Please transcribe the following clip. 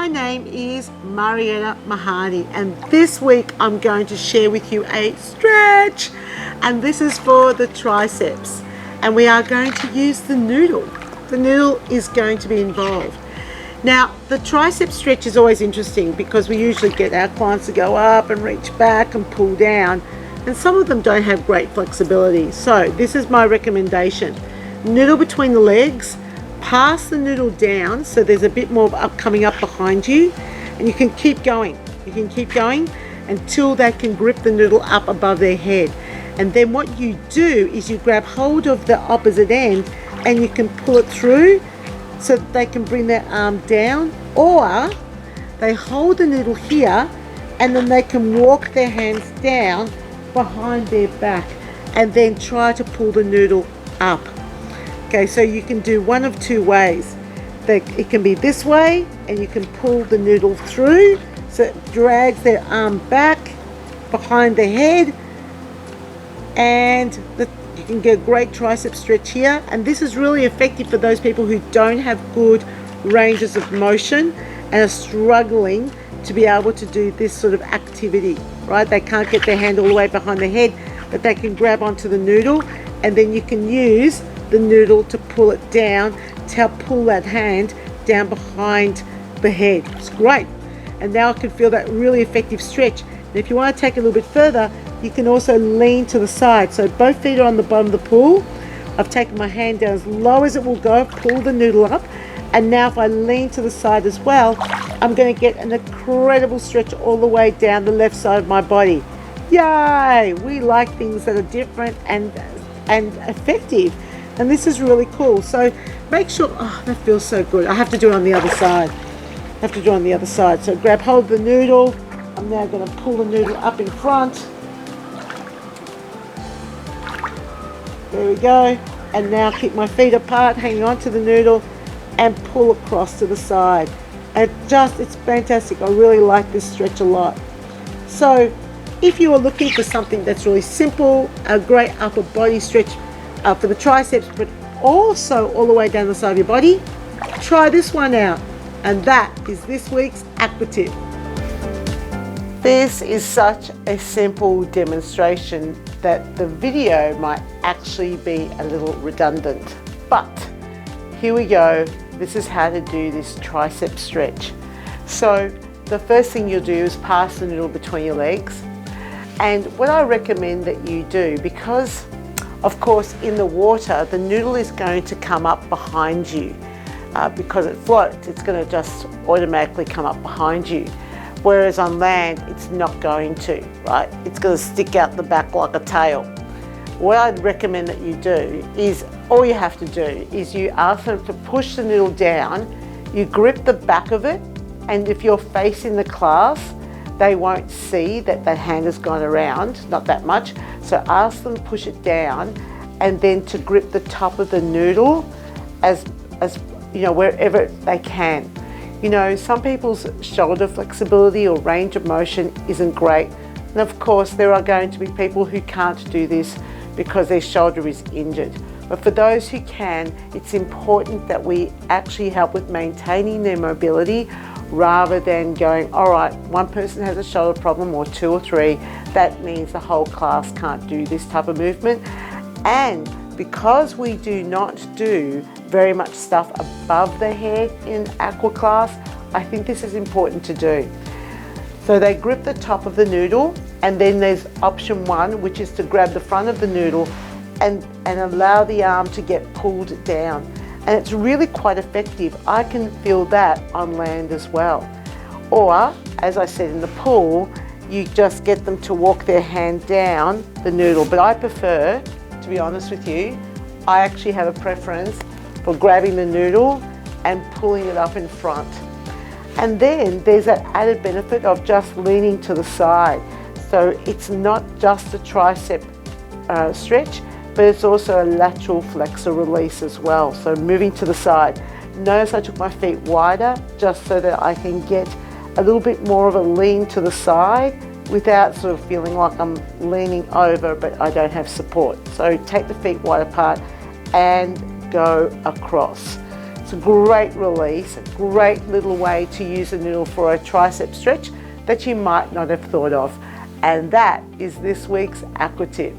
my name is Marietta Mahani, and this week I'm going to share with you a stretch, and this is for the triceps, and we are going to use the noodle. The noodle is going to be involved. Now, the tricep stretch is always interesting because we usually get our clients to go up and reach back and pull down, and some of them don't have great flexibility. So this is my recommendation. Noodle between the legs, pass the noodle down so there's a bit more coming up behind you, and you can keep going. You can keep going until they can grip the noodle up above their head. And then what you do is you grab hold of the opposite end and you can pull it through so that they can bring their arm down, or they hold the noodle here and then they can walk their hands down behind their back and then try to pull the noodle up. Okay, so you can do one of two ways. It can be this way, and you can pull the noodle through so it drags their arm back behind the head, and you can get a great tricep stretch here. And this is really effective for those people who don't have good ranges of motion and are struggling to be able to do this sort of activity, right? They can't get their hand all the way behind the head, but they can grab onto the noodle, and then you can use the noodle to pull it down, to help pull that hand down behind the head. It's great. And now I can feel that really effective stretch. And if you want to take it a little bit further, you can also lean to the side. So both feet are on the bottom of the pool. I've taken my hand down as low as it will go, pull the noodle up, and now if I lean to the side as well, I'm going to get an incredible stretch all the way down the left side of my body. Yay! We like things that are different and effective, and this is really cool. So make sure, oh, that feels so good. I have to do it on the other side. So grab hold of the noodle. I'm now going to pull the noodle up in front. There we go. And now keep my feet apart, hanging on to the noodle, and pull across to the side. And it's fantastic. I really like this stretch a lot. So if you are looking for something that's really simple, a great upper body stretch for the triceps, but also all the way down the side of your body, try this one out. And that is this week's Aqua Tip. This is such a simple demonstration that the video might actually be a little redundant. But here we go. This is how to do this tricep stretch. So the first thing you'll do is pass the noodle between your legs. And what I recommend that you do, because of course in the water the noodle is going to come up behind you. Because it floats, it's going to just automatically come up behind you. Whereas on land, it's not going to, right? It's going to stick out the back like a tail. What I'd recommend that you do is, all you have to do is you ask them to push the noodle down, you grip the back of it, and if you're facing the class, they won't see that that hand has gone around, not that much. So ask them to push it down, and then to grip the top of the noodle as you know, wherever they can. You know, some people's shoulder flexibility or range of motion isn't great. And of course, there are going to be people who can't do this because their shoulder is injured. But for those who can, it's important that we actually help with maintaining their mobility rather than going, all right, one person has a shoulder problem or two or three, that means the whole class can't do this type of movement. And because we do not do very much stuff above the head in aqua class, I think this is important to do. So they grip the top of the noodle, and then there's option one, which is to grab the front of the noodle and allow the arm to get pulled down. And it's really quite effective. I can feel that on land as well. Or, as I said in the pool, you just get them to walk their hand down the noodle. But I prefer, to be honest with you, I actually have a preference for grabbing the noodle and pulling it up in front. And then there's that added benefit of just leaning to the side. So it's not just a tricep stretch, but it's also a lateral flexor release as well. So moving to the side. Notice I took my feet wider just so that I can get a little bit more of a lean to the side without sort of feeling like I'm leaning over but I don't have support. So take the feet wide apart and go across. It's a great release, a great little way to use a noodle for a tricep stretch that you might not have thought of. And that is this week's Aqua Tip.